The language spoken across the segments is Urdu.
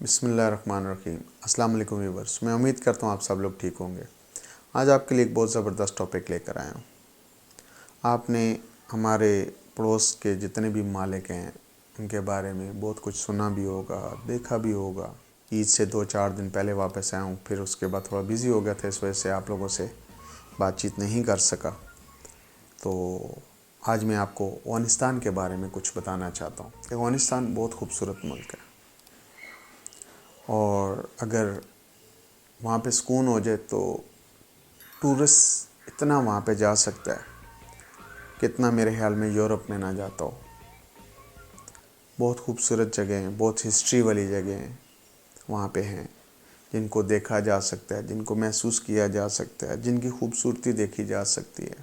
بسم اللہ الرحمن الرحیم۔ السلام علیکم ویورز، میں امید کرتا ہوں آپ سب لوگ ٹھیک ہوں گے۔ آج آپ کے لیے ایک بہت زبردست ٹاپک لے کر آیا ہوں۔ آپ نے ہمارے پڑوس کے جتنے بھی مالک ہیں ان کے بارے میں بہت کچھ سنا بھی ہوگا، دیکھا بھی ہوگا۔ عید سے 2-4 دن پہلے واپس آیا ہوں، پھر اس کے بعد تھوڑا بیزی ہو گیا تھا، اس وجہ سے آپ لوگوں سے بات چیت نہیں کر سکا۔ تو آج میں آپ کو افغانستان کے بارے میں کچھ بتانا چاہتا ہوں کہ افغانستان بہت خوبصورت ملک ہے، اور اگر وہاں پہ سکون ہو جائے تو ٹورسٹ اتنا وہاں پہ جا سکتا ہے کہ اتنا میرے خیال میں یورپ میں نہ جاتا ہو۔ بہت خوبصورت جگہ ہیں، بہت ہسٹری والی جگہ ہیں وہاں پہ ہیں، جن کو دیکھا جا سکتا ہے، جن کو محسوس کیا جا سکتا ہے، جن کی خوبصورتی دیکھی جا سکتی ہے،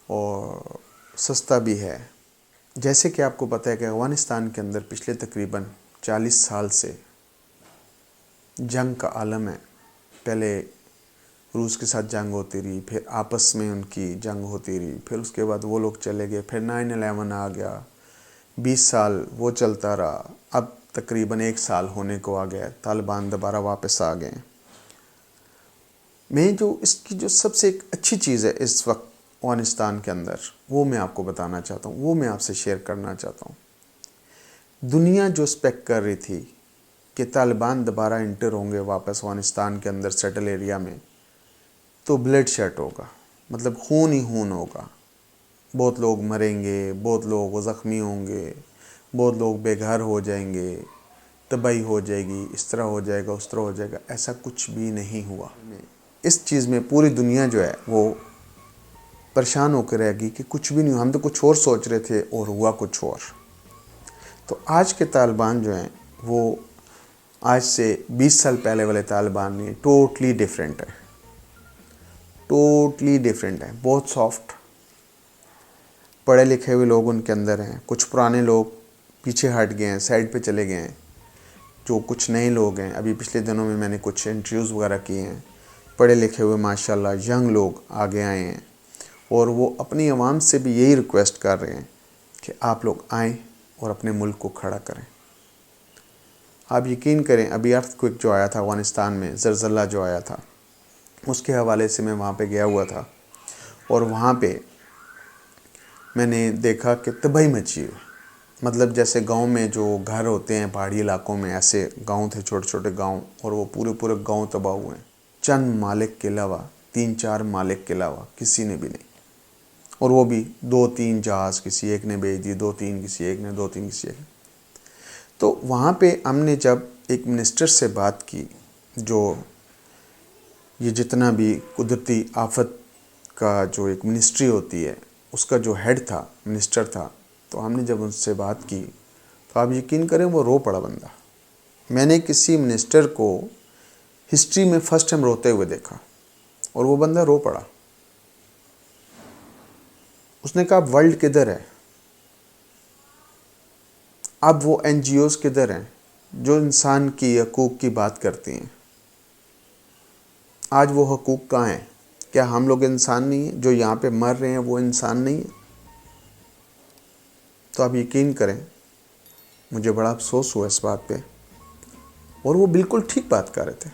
اور سستا بھی ہے۔ جیسے کہ آپ کو پتہ ہے کہ افغانستان کے اندر پچھلے تقریباً 40 سال سے جنگ کا عالم ہے۔ پہلے روس کے ساتھ جنگ ہوتی رہی، پھر آپس میں ان کی جنگ ہوتی رہی، پھر اس کے بعد وہ لوگ چلے گئے، پھر 9/11 آ گیا، 20 سال وہ چلتا رہا، اب تقریباً 1 سال ہونے کو آ گیا، طالبان دوبارہ واپس آ گئے۔ میں جو اس کی جو سب سے ایک اچھی چیز ہے اس وقت افغانستان کے اندر، وہ میں آپ کو بتانا چاہتا ہوں، وہ میں آپ سے شیئر کرنا چاہتا ہوں۔ دنیا جو ایکسپیکٹ کر رہی تھی کہ طالبان دوبارہ انٹر ہوں گے واپس افغانستان کے اندر سیٹل ایریا میں، تو بلڈ شیٹ ہوگا، مطلب خون ہی خون ہوگا، بہت لوگ مریں گے، بہت لوگ زخمی ہوں گے، بہت لوگ بے گھر ہو جائیں گے، تباہی ہو جائے گی، اس طرح ہو جائے گا، اس طرح ہو جائے گا۔ ایسا کچھ بھی نہیں ہوا۔ اس چیز میں پوری دنیا جو ہے وہ پریشان ہو کے رہ گئی کہ کچھ بھی نہیں ہوا، ہم تو کچھ اور سوچ رہے تھے اور ہوا کچھ اور۔ تو آج کے طالبان جو ہیں وہ آج سے 20 سال پہلے والے طالبان نہیں، ٹوٹلی ڈیفرنٹ ہے، ٹوٹلی ڈیفرنٹ ہے، بہت سافٹ، پڑھے لکھے ہوئے لوگ ان کے اندر ہیں، کچھ پرانے لوگ پیچھے ہٹ گئے ہیں، سائڈ پہ چلے گئے ہیں، جو کچھ نئے لوگ ہیں۔ ابھی پچھلے دنوں میں میں نے کچھ انٹرویوز وغیرہ کیے ہیں، پڑھے لکھے ہوئے ماشاءاللہ ینگ لوگ آگے آئے ہیں، اور وہ اپنی عوام سے بھی یہی ریکویسٹ کر رہے ہیں کہ آپ لوگ آئیں اور اپنے ملک کو کھڑا کریں۔ آپ یقین کریں، ابھی ارتھ کوئک جو آیا تھا افغانستان میں، زلزلہ جو آیا تھا، اس کے حوالے سے میں وہاں پہ گیا ہوا تھا، اور وہاں پہ میں نے دیکھا کہ تباہی مچی ہوئی، مطلب جیسے گاؤں میں جو گھر ہوتے ہیں پہاڑی علاقوں میں، ایسے گاؤں تھے، چھوٹے چھوٹے گاؤں، اور وہ پورے گاؤں تباہ ہوئے ہیں۔ چند مالک کے علاوہ، 3-4 مالک کے علاوہ کسی نے بھی نہیں، اور وہ بھی 2-3 جہاز کسی ایک نے بھیج دی، 2-3 کسی ایک نے، 2-3 کسی ایک نے۔ تو وہاں پہ ہم نے جب ایک منسٹر سے بات کی، جو یہ جتنا بھی قدرتی آفت کا جو ایک منسٹری ہوتی ہے اس کا جو ہیڈ تھا، منسٹر تھا، تو ہم نے جب ان سے بات کی تو آپ یقین کریں وہ رو پڑا بندہ۔ میں نے کسی منسٹر کو ہسٹری میں فرسٹ ٹائم روتے ہوئے دیکھا، اور وہ بندہ رو پڑا۔ اس نے کہا ورلڈ کدھر ہے؟ اب وہ NGOs کدھر ہیں جو انسان کی حقوق کی بات کرتی ہیں؟ آج وہ حقوق کہاں ہیں؟ کیا ہم لوگ انسان نہیں ہیں؟ جو یہاں پہ مر رہے ہیں وہ انسان نہیں ہیں؟ تو آپ یقین کریں، مجھے بڑا افسوس ہوا اس بات پہ، اور وہ بالکل ٹھیک بات کر رہے تھے۔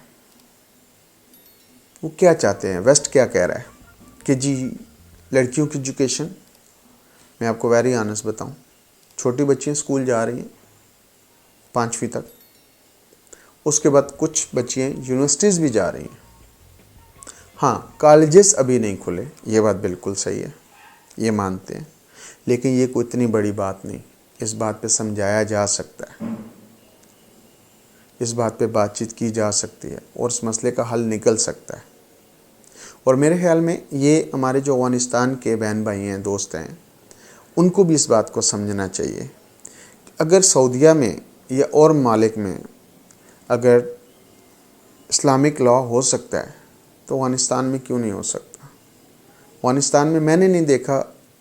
وہ کیا چاہتے ہیں؟ ویسٹ کیا کہہ رہا ہے کہ جی لڑکیوں کی ایجوکیشن، میں آپ کو ویری آنیسٹ بتاؤں، چھوٹی بچیاں اسکول جا رہی ہیں 5ویں تک، اس کے بعد کچھ بچیاں یونیورسٹیز بھی جا رہی ہیں۔ ہاں، کالجز ابھی نہیں کھلے، یہ بات بالکل صحیح ہے، یہ مانتے ہیں، لیکن یہ کوئی اتنی بڑی بات نہیں، اس بات پہ سمجھایا جا سکتا ہے، اس بات پہ بات چیت کی جا سکتی ہے، اور اس مسئلے کا حل نکل سکتا ہے۔ اور میرے خیال میں یہ ہمارے جو افغانستان کے بہن بھائی ہیں، دوست ہیں، ان کو بھی اس بات کو سمجھنا چاہیے۔ اگر سعودیہ میں یا اور ممالک میں اگر اسلامک لا ہو سکتا ہے تو افغانستان میں کیوں نہیں ہو سکتا؟ افغانستان میں میں نے نہیں دیکھا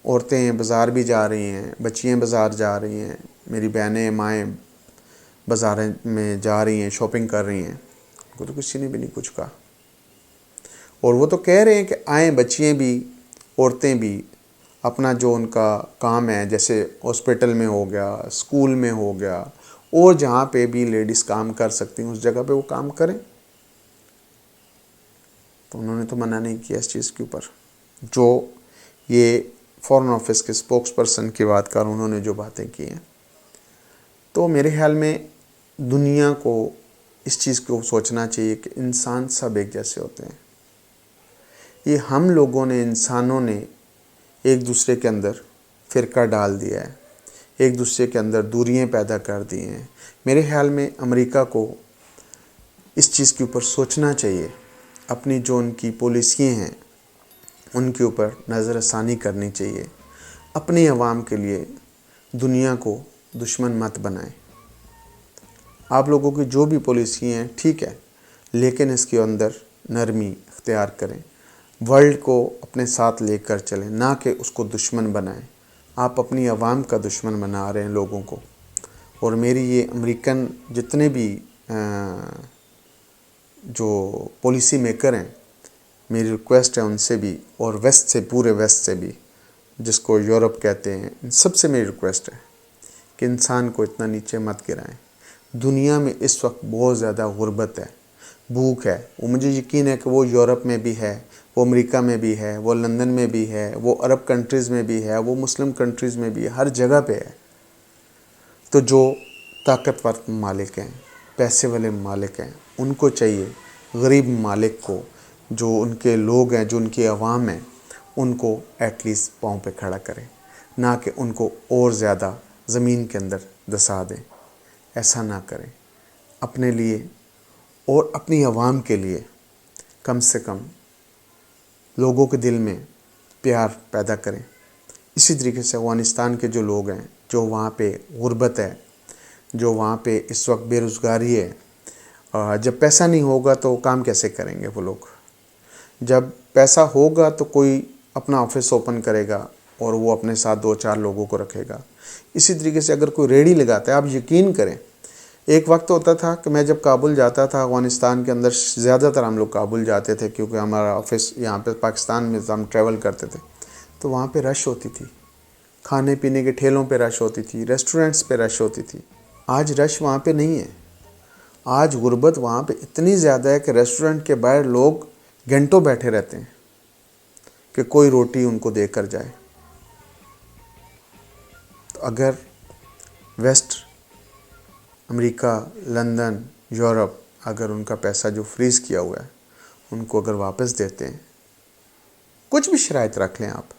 عورتیں بازار بھی جا رہی ہیں، بچیاں بازار جا رہی ہیں، میری بہنیں مائیں بازار میں جا رہی ہیں، شاپنگ کر رہی ہیں، ان کو تو کسی نے بھی نہیں کچھ کہا۔ اور وہ تو کہہ رہے ہیں کہ آئیں بچیاں بھی، عورتیں بھی، اپنا جو ان کا کام ہے، جیسے ہاسپٹل میں ہو گیا، اسکول میں ہو گیا، اور جہاں پہ بھی لیڈیز کام کر سکتی ہیں اس جگہ پہ وہ کام کریں. تو انہوں نے تو منع نہیں کیا اس چیز کے اوپر. جو یہ فارن آفس کے اسپوکس پرسن کی بات کر انہوں نے جو باتیں کی ہیں, تو میرے خیال میں دنیا کو اس چیز کو سوچنا چاہیے کہ انسان سب ایک جیسے ہوتے ہیں. یہ ہم لوگوں نے, انسانوں نے ایک دوسرے کے اندر فرقہ ڈال دیا ہے, ایک دوسرے کے اندر دوریاں پیدا کر دی ہیں. میرے خیال میں امریکہ کو اس چیز کے اوپر سوچنا چاہیے. اپنی جو ان کی پالیسیاں ہیں ان کے اوپر نظر ثانی کرنی چاہیے. اپنی عوام کے لیے دنیا کو دشمن مت بنائیں. آپ لوگوں کی جو بھی پالیسی ہیں ٹھیک ہے, لیکن اس کے اندر نرمی اختیار کریں. ورلڈ کو اپنے ساتھ لے کر چلیں, نہ کہ اس کو دشمن بنائیں. آپ اپنی عوام کا دشمن بنا رہے ہیں لوگوں کو. اور میری یہ امریکن جتنے بھی جو پالیسی میکر ہیں, میری ریکویسٹ ہے ان سے بھی, اور ویسٹ سے, پورے ویسٹ سے بھی, جس کو یورپ کہتے ہیں, ان سب سے میری ریکویسٹ ہے کہ انسان کو اتنا نیچے مت گرائیں. دنیا میں اس وقت بہت زیادہ غربت ہے, بھوک ہے. وہ مجھے یقین ہے کہ وہ یورپ میں بھی ہے, وہ امریکہ میں بھی ہے, وہ لندن میں بھی ہے, وہ عرب کنٹریز میں بھی ہے, وہ مسلم کنٹریز میں بھی ہے, ہر جگہ پہ ہے. تو جو طاقتور ممالک ہیں, پیسے والے ممالک ہیں, ان کو چاہیے غریب ممالک کو, جو ان کے لوگ ہیں, جو ان کی عوام ہیں, ان کو ایٹ لیسٹ پاؤں پہ کھڑا کریں, نہ کہ ان کو اور زیادہ زمین کے اندر دسا دیں. ایسا نہ کریں. اپنے لیے اور اپنی عوام کے لیے کم سے کم لوگوں کے دل میں پیار پیدا کریں. اسی طریقے سے افغانستان کے جو لوگ ہیں, جو وہاں پہ غربت ہے, جو وہاں پہ اس وقت بے روزگاری ہے, جب پیسہ نہیں ہوگا تو کام کیسے کریں گے وہ لوگ؟ جب پیسہ ہوگا تو کوئی اپنا آفس اوپن کرے گا اور وہ اپنے ساتھ 2-4 لوگوں کو رکھے گا. اسی طریقے سے اگر کوئی ریڑھی لگاتا ہے, آپ یقین کریں, ایک وقت ہوتا تھا کہ میں جب کابل جاتا تھا, افغانستان کے اندر زیادہ تر ہم لوگ کابل جاتے تھے کیونکہ ہمارا آفس یہاں پہ پاکستان میں ہم ٹریول کرتے تھے, تو وہاں پہ رش ہوتی تھی, کھانے پینے کے ٹھیلوں پہ رش ہوتی تھی, ریسٹورنٹس پہ رش ہوتی تھی. آج رش وہاں پہ نہیں ہے. آج غربت وہاں پہ اتنی زیادہ ہے کہ ریسٹورنٹ کے باہر لوگ گھنٹوں بیٹھے رہتے ہیں کہ کوئی روٹی ان کو دے کر جائے. تو اگر ویسٹ, امریکہ, لندن, یورپ, اگر ان کا پیسہ جو فریز کیا ہوا ہے ان کو اگر واپس دیتے ہیں, کچھ بھی شرائط رکھ لیں آپ,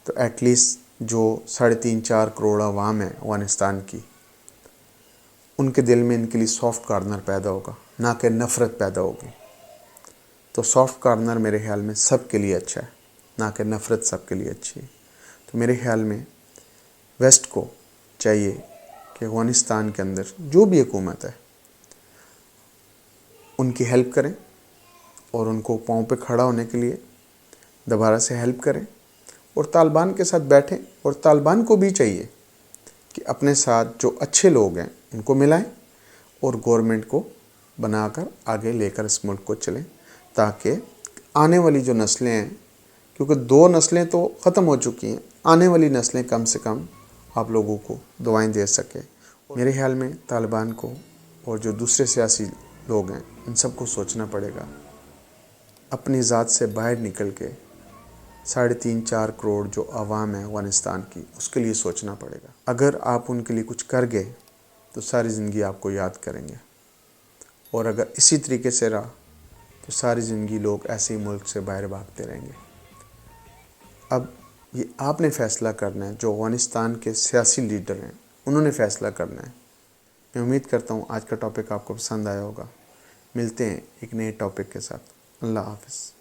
تو ایٹ لیسٹ جو 3.5-4 کروڑ عوام ہیں افغانستان کی, ان کے دل میں ان کے لیے سافٹ کارنر پیدا ہوگا, نہ کہ نفرت پیدا ہوگی. تو سافٹ کارنر میرے خیال میں سب کے لیے اچھا ہے, نہ کہ نفرت سب کے لیے اچھی ہے. تو میرے خیال میں ویسٹ کو چاہیے کہ افغانستان کے اندر جو بھی حکومت ہے ان کی ہیلپ کریں, اور ان کو پاؤں پہ کھڑا ہونے کے لیے دوبارہ سے ہیلپ کریں, اور طالبان کے ساتھ بیٹھیں. اور طالبان کو بھی چاہیے کہ اپنے ساتھ جو اچھے لوگ ہیں ان کو ملائیں, اور گورنمنٹ کو بنا کر آگے لے کر اس ملک کو چلیں, تاکہ آنے والی جو نسلیں ہیں, کیونکہ 2 نسلیں تو ختم ہو چکی ہیں, آنے والی نسلیں کم سے کم آپ لوگوں کو دعائیں دے سکیں. میرے خیال میں طالبان کو اور جو دوسرے سیاسی لوگ ہیں ان سب کو سوچنا پڑے گا, اپنی ذات سے باہر نکل کے 3.5-4 کروڑ جو عوام ہے افغانستان کی, اس کے لیے سوچنا پڑے گا. اگر آپ ان کے لیے کچھ کر گئے تو ساری زندگی آپ کو یاد کریں گے, اور اگر اسی طریقے سے رہا تو ساری زندگی لوگ ایسے ہی ملک سے باہر بھاگتے رہیں گے. اب یہ آپ نے فیصلہ کرنا ہے, جو افغانستان کے سیاسی لیڈر ہیں انہوں نے فیصلہ کرنا ہے. میں امید کرتا ہوں آج کا ٹاپک آپ کو پسند آیا ہوگا. ملتے ہیں ایک نئے ٹاپک کے ساتھ. اللہ حافظ.